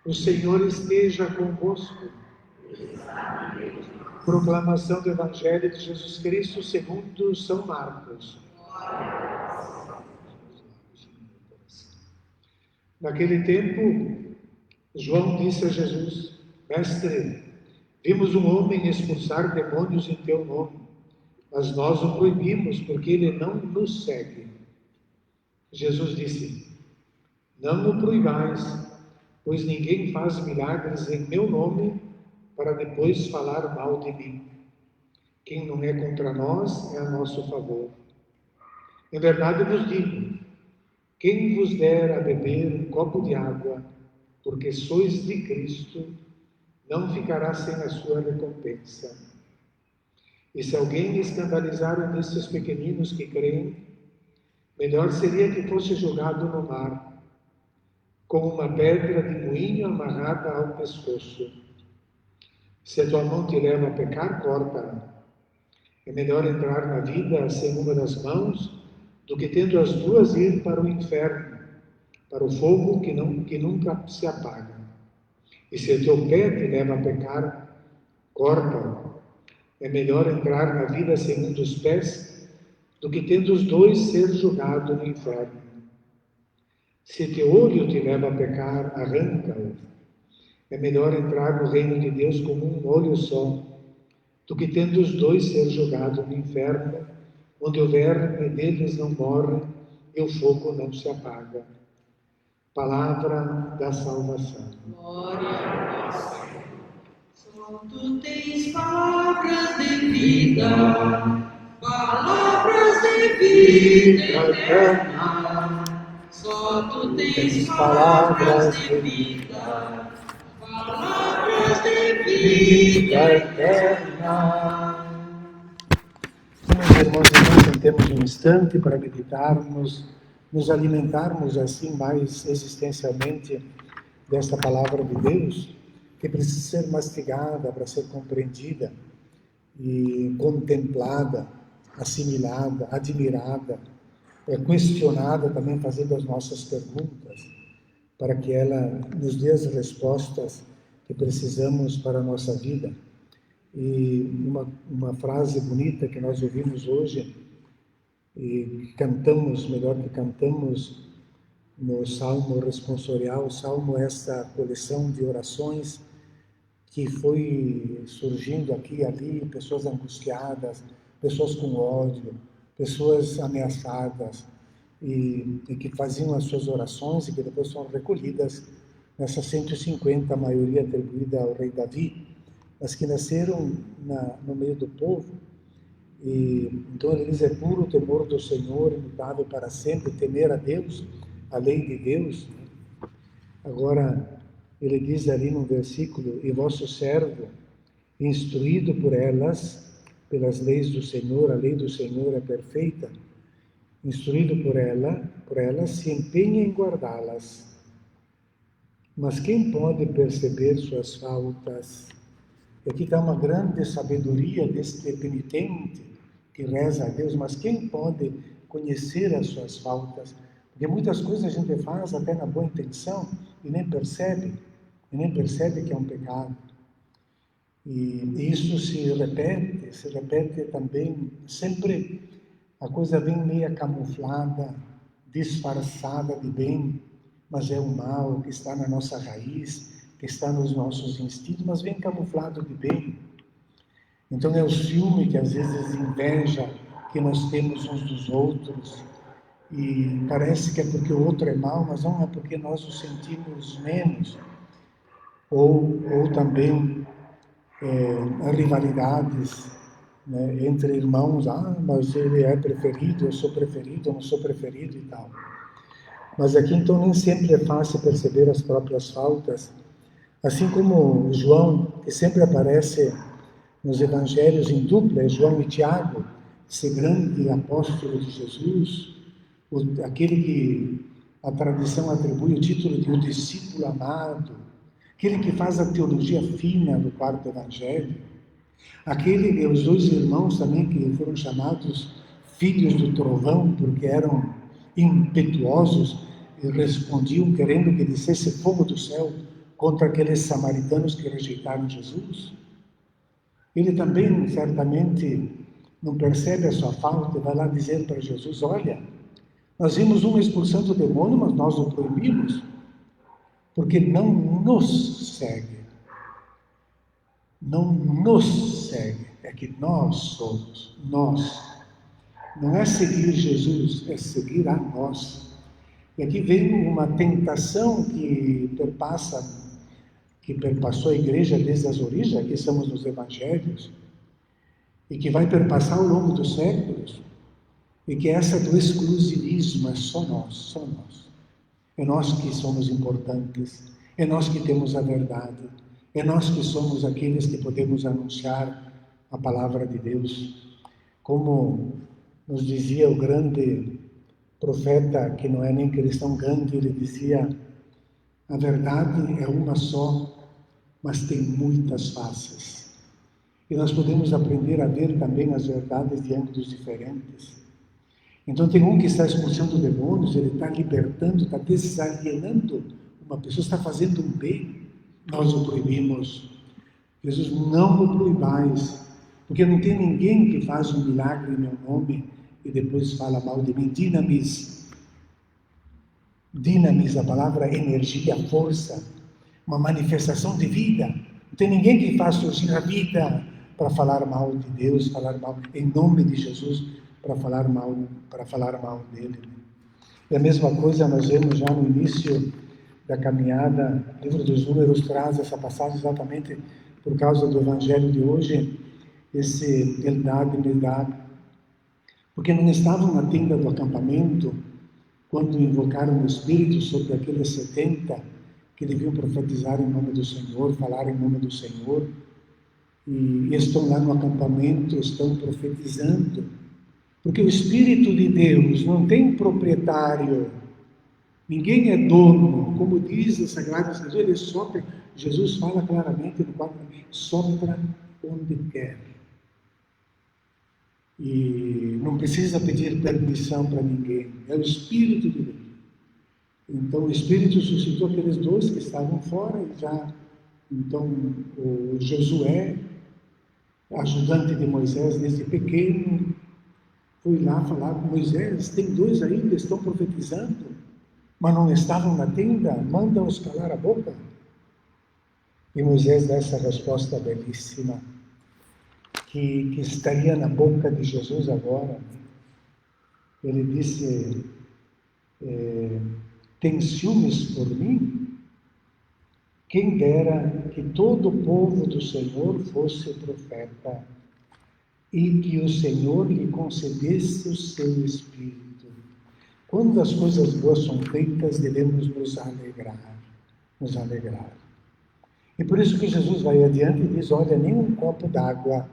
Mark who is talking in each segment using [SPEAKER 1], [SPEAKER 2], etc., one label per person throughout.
[SPEAKER 1] O Senhor esteja convosco. Proclamação do Evangelho de Jesus Cristo segundo São Marcos. Naquele tempo, João disse a Jesus: Mestre, vimos um homem expulsar demônios em teu nome, mas nós o proibimos porque ele não nos segue. Jesus disse: Não o proibais, pois ninguém faz milagres em meu nome para depois falar mal de mim. Quem não é contra nós é a nosso favor. Em verdade vos digo, quem vos der a beber um copo de água, porque sois de Cristo, não ficará sem a sua recompensa. E se alguém escandalizar um desses pequeninos que creem, melhor seria que fosse jogado no mar, com uma pedra de moinho amarrada ao pescoço. Se a tua mão te leva a pecar, corta-a. É melhor entrar na vida sem uma das mãos do que tendo as duas ir para o inferno, para o fogo que nunca se apaga. E se o teu pé te leva a pecar, corta-o. É melhor entrar na vida sem um dos pés do que tendo os dois ser jogado no inferno. Se teu olho te leva a pecar, arranca-o. É melhor entrar no reino de Deus com um olho só, do que tendo os dois ser jogado no inferno, onde o verme deles não morre e o fogo não se apaga. Palavra da salvação.
[SPEAKER 2] Glória a vós, Senhor. Só tu tens palavras de vida eterna. Só tu tens palavras de vida eterna.
[SPEAKER 1] Meus irmãos e irmãs, sentemos um instante para meditarmos, nos alimentarmos assim mais existencialmente desta palavra de Deus, que precisa ser mastigada para ser compreendida e contemplada, assimilada, admirada, questionada também, fazendo as nossas perguntas, para que ela nos dê as respostas que precisamos para a nossa vida. E uma frase bonita que nós ouvimos hoje, e cantamos, melhor que cantamos, no Salmo responsorial. O Salmo é essa coleção de orações que foi surgindo aqui e ali, pessoas angustiadas, pessoas com ódio, pessoas ameaçadas, e que faziam as suas orações e que depois são recolhidas nessas 150, a maioria atribuída ao rei Davi, mas que nasceram no meio do povo. E então ele diz: é puro o temor do Senhor, imutável para sempre, temer a Deus, a lei de Deus. Agora, ele diz ali no versículo: e vosso servo, instruído por elas, pelas leis do Senhor, a lei do Senhor é perfeita, instruído por elas, se empenha em guardá-las. Mas quem pode perceber suas faltas? E aqui está uma grande sabedoria deste penitente que reza a Deus, mas quem pode conhecer as suas faltas? Porque muitas coisas a gente faz até na boa intenção e nem percebe que é um pecado. E isso se repete também, sempre a coisa vem meia camuflada, disfarçada de bem, mas é o mal que está na nossa raiz, que está nos nossos instintos, mas vem camuflado de bem. Então é o ciúme, que às vezes inveja que nós temos uns dos outros, e parece que é porque o outro é mau, mas não é porque nós o sentimos menos. Ou também rivalidades, né, entre irmãos: mas ele é preferido, eu sou preferido, eu não sou preferido e tal. Mas aqui então nem sempre é fácil perceber as próprias faltas, assim como João, que sempre aparece nos evangelhos em dupla, João e Tiago, esse grande apóstolo de Jesus, aquele que a tradição atribui o título de o discípulo amado, aquele que faz a teologia fina do quarto evangelho, os dois irmãos também que foram chamados filhos do trovão, porque eram impetuosos e respondiam querendo que descesse fogo do céu contra aqueles samaritanos que rejeitaram Jesus. Ele também, certamente, não percebe a sua falta e vai lá dizer para Jesus: olha, nós vimos um expulsando o demônio, mas nós o proibimos, porque não nos segue. Não nos segue, é que nós somos, nós. Não é seguir Jesus, é seguir a nós. E aqui vem uma tentação que perpassou a igreja desde as origens, aqui estamos nos evangelhos, e que vai perpassar ao longo dos séculos, e que é essa do exclusivismo, é só nós, só nós. É nós que somos importantes, é nós que temos a verdade, é nós que somos aqueles que podemos anunciar a palavra de Deus. Como nos dizia o grande profeta, que não é nem cristão, Gandhi, ele dizia: a verdade é uma só, mas tem muitas faces. E nós podemos aprender a ver também as verdades de ângulos diferentes. Então tem um que está expulsando demônios, ele está libertando, está desalienando uma pessoa, está fazendo um bem. Nós o proibimos. Jesus: não o proibais, porque não tem ninguém que faz um milagre em meu nome e depois fala mal de mim. Dinamis, a palavra energia, força, uma manifestação de vida. Não tem ninguém que faz surgir a vida para falar mal de Deus, falar mal em nome de Jesus, para falar mal dele. E a mesma coisa nós vemos já no início da caminhada. O livro dos Números traz essa passagem exatamente por causa do evangelho de hoje, esse Eldad e Medad, porque não estavam na tenda do acampamento quando invocaram o Espírito sobre aqueles 70 que deviam profetizar em nome do Senhor, falar em nome do Senhor, e estão lá no acampamento, estão profetizando, porque o Espírito de Deus não tem proprietário, ninguém é dono, como diz a Sagrada Escritura, ele sopra. Jesus fala claramente no quadro: sopra onde quer. E não precisa pedir permissão para ninguém, é o Espírito de Deus. Então o Espírito suscitou aqueles dois que estavam fora, e já, então, o Josué, ajudante de Moisés desde pequeno, foi lá falar com Moisés: tem dois aí que estão profetizando, mas não estavam na tenda, manda-os calar a boca. E Moisés dá essa resposta belíssima, que estaria na boca de Jesus agora. Ele disse: tem ciúmes por mim? Quem dera que todo o povo do Senhor fosse profeta, e que o Senhor lhe concedesse o seu Espírito. Quando as coisas boas são feitas, devemos nos alegrar. Nos alegrar. E por isso que Jesus vai adiante e diz: olha, nem um copo d'água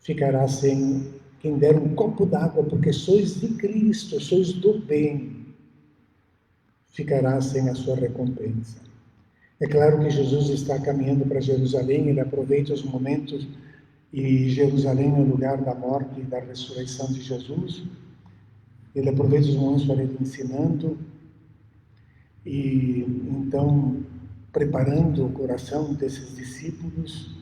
[SPEAKER 1] ficará sem. Quem der um copo d'água, porque sois de Cristo, sois do bem, ficará sem a sua recompensa. É claro que Jesus está caminhando para Jerusalém, ele aproveita os momentos, e Jerusalém é o lugar da morte e da ressurreição de Jesus. Ele aproveita os momentos para ir ensinando, e então preparando o coração desses discípulos,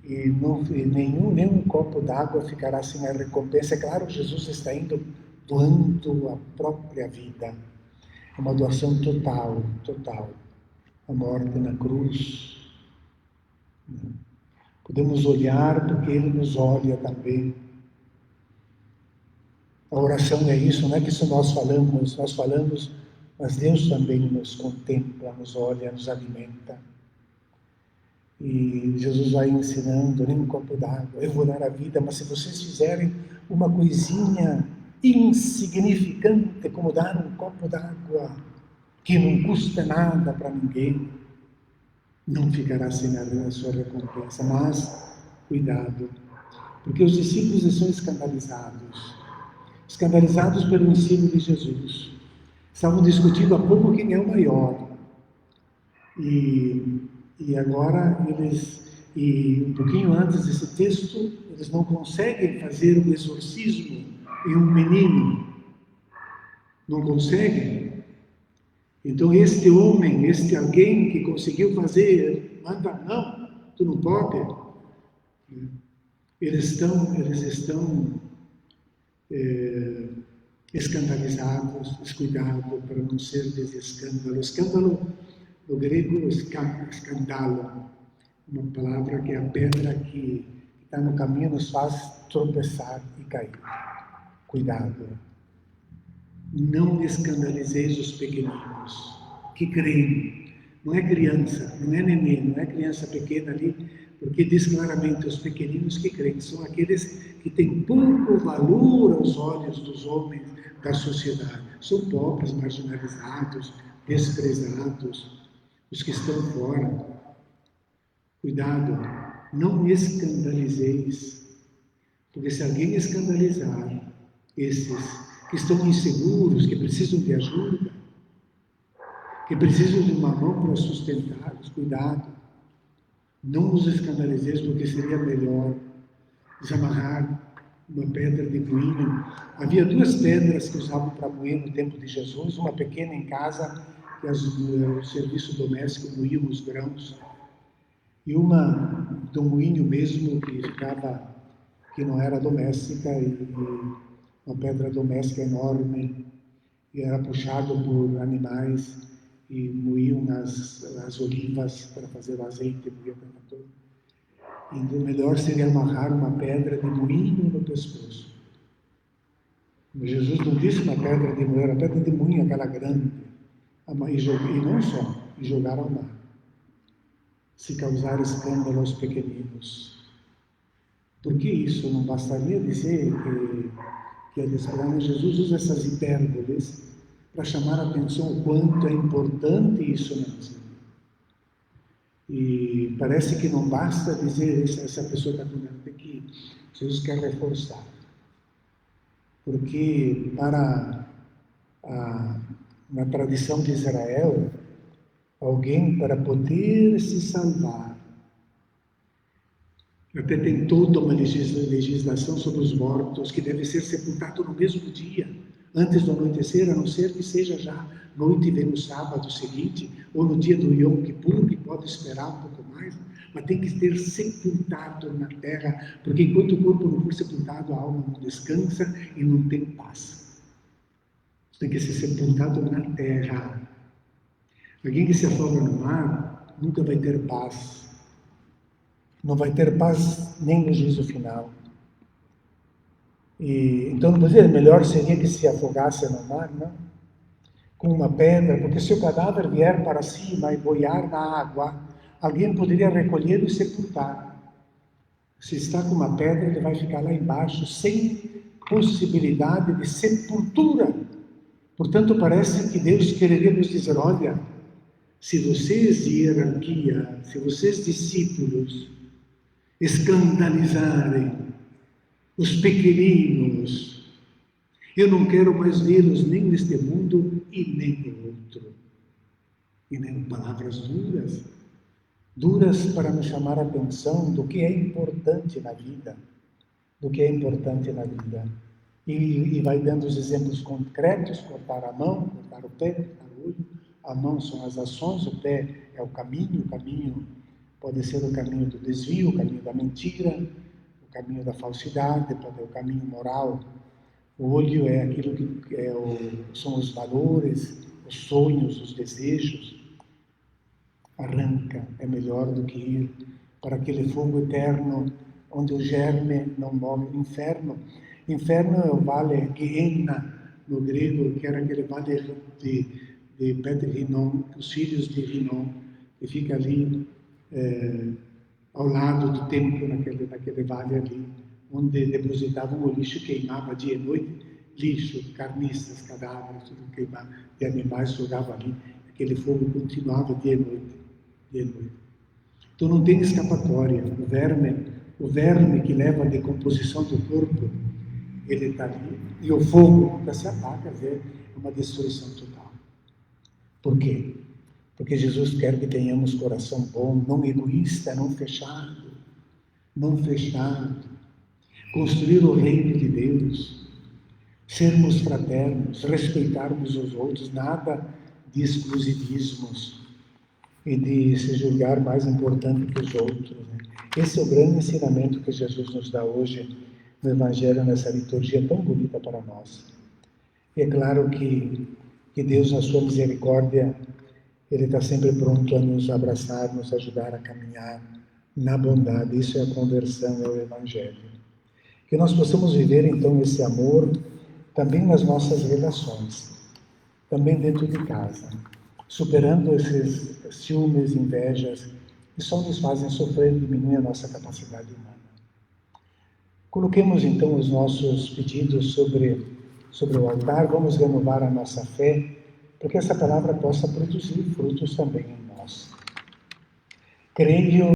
[SPEAKER 1] e nenhum copo d'água ficará sem a recompensa. É claro, Jesus está indo doando a própria vida, é uma doação total, a morte na cruz. Podemos olhar porque Ele nos olha também. A oração é isso, não é que isso nós falamos, mas Deus também nos contempla, nos olha, nos alimenta. E Jesus vai ensinando: nem um copo d'água, eu vou dar a vida, mas se vocês fizerem uma coisinha insignificante, como dar um copo d'água, que não custa nada para ninguém, não ficará sem a sua recompensa. Mas, cuidado, porque os discípulos estão escandalizados pelo ensino de Jesus. Estavam discutindo há pouco quem é o maior. E agora um pouquinho antes desse texto, eles não conseguem fazer um exorcismo em um menino. Não conseguem. Então este homem, este alguém que conseguiu fazer, manda, não, tu não pode. Eles estão escandalizados, descuidados para não ser desse escândalo. Escândalo, no grego, escandalo, uma palavra que é a pedra que está no caminho, nos faz tropeçar e cair. Cuidado. Não escandalizeis os pequeninos que creem. Não é criança, não é neném, não é criança pequena ali, porque diz claramente os pequeninos que creem, são aqueles que têm pouco valor aos olhos dos homens da sociedade. São pobres, marginalizados, desprezados, os que estão fora. Cuidado, não escandalizeis, porque se alguém escandalizar esses que estão inseguros, que precisam de ajuda, que precisam de uma mão para sustentá-los, cuidado, não os escandalizeis, porque seria melhor desamarrar uma pedra de moinho. Havia 2 pedras que usavam para moer no tempo de Jesus, uma pequena em casa, que o serviço doméstico moía os grãos, e uma do moinho mesmo que não era doméstica, e uma pedra doméstica enorme, e era puxado por animais e moíam as olivas para fazer o azeite, moía o tempo todo. E o melhor seria amarrar uma pedra de moinho no pescoço. Jesus não disse uma pedra de moinho, era pedra de moinho, aquela grande, e não só, e jogar ao mar. Se causar escândalo aos pequeninos. Porque isso não bastaria dizer que a desesperança, Jesus usa essas hipérboles para chamar a atenção o quanto é importante isso na nossa vida. E parece que não basta dizer essa pessoa está cuidando, tem que Jesus quer reforçar. Porque na tradição de Israel, alguém para poder se salvar, até tem toda uma legislação sobre os mortos, que deve ser sepultado no mesmo dia, antes do anoitecer, a não ser que seja já noite vem no sábado seguinte, ou no dia do Yom Kippur, que pode esperar um pouco mais, mas tem que ter sepultado na terra, porque enquanto o corpo não for sepultado, a alma não descansa e não tem paz. Tem que ser sepultado na terra. Alguém que se afoga no mar nunca vai ter paz. Não vai ter paz nem no juízo final. Então, não dizer, melhor seria que se afogasse no mar, não? Com uma pedra, porque se o cadáver vier para cima e boiar na água, alguém poderia recolhê-lo e sepultar. Se está com uma pedra, ele vai ficar lá embaixo, sem possibilidade de sepultura. Portanto, parece que Deus quereria nos dizer, olha, se vocês de hierarquia, se vocês discípulos escandalizarem os pequeninos, eu não quero mais vê-los nem neste mundo e nem no outro. E nem palavras duras para nos chamar a atenção do que é importante na vida, do que é importante na vida. E vai dando os exemplos concretos, cortar a mão, cortar o pé, cortar o olho. A mão são as ações, o pé é o caminho pode ser o caminho do desvio, o caminho da mentira, o caminho da falsidade, pode ser o caminho moral. O olho é aquilo que são os valores, os sonhos, os desejos. Arranca, é melhor do que ir para aquele fogo eterno, onde o germe não morre. Inferno é o vale Gehenna, no grego, que era aquele vale de Bet Rinom, os filhos de Rinom, que fica ali ao lado do templo, naquele vale ali, onde depositavam o lixo, queimava dia e noite, lixo, carniças, cadáveres, tudo queimava, de animais jogava ali, aquele fogo continuava dia e noite. Então não tem escapatória. O verme que leva à decomposição do corpo, ele está ali, e o fogo nunca se apaga, é uma destruição total. Por quê? Porque Jesus quer que tenhamos coração bom, não egoísta, não fechado. Construir o reino de Deus, sermos fraternos, respeitarmos os outros, nada de exclusivismos e de se julgar mais importante que os outros, né? Esse é o grande ensinamento que Jesus nos dá hoje no Evangelho, nessa liturgia tão bonita para nós. E é claro que Deus, na sua misericórdia, Ele está sempre pronto a nos abraçar, nos ajudar a caminhar na bondade. Isso é a conversão, é o Evangelho. Que nós possamos viver, então, esse amor também nas nossas relações, também dentro de casa, superando esses ciúmes, invejas, que só nos fazem sofrer e diminuem a nossa capacidade humana. Coloquemos, então, os nossos pedidos sobre o altar, vamos renovar a nossa fé, para que essa palavra possa produzir frutos também em nós. Creio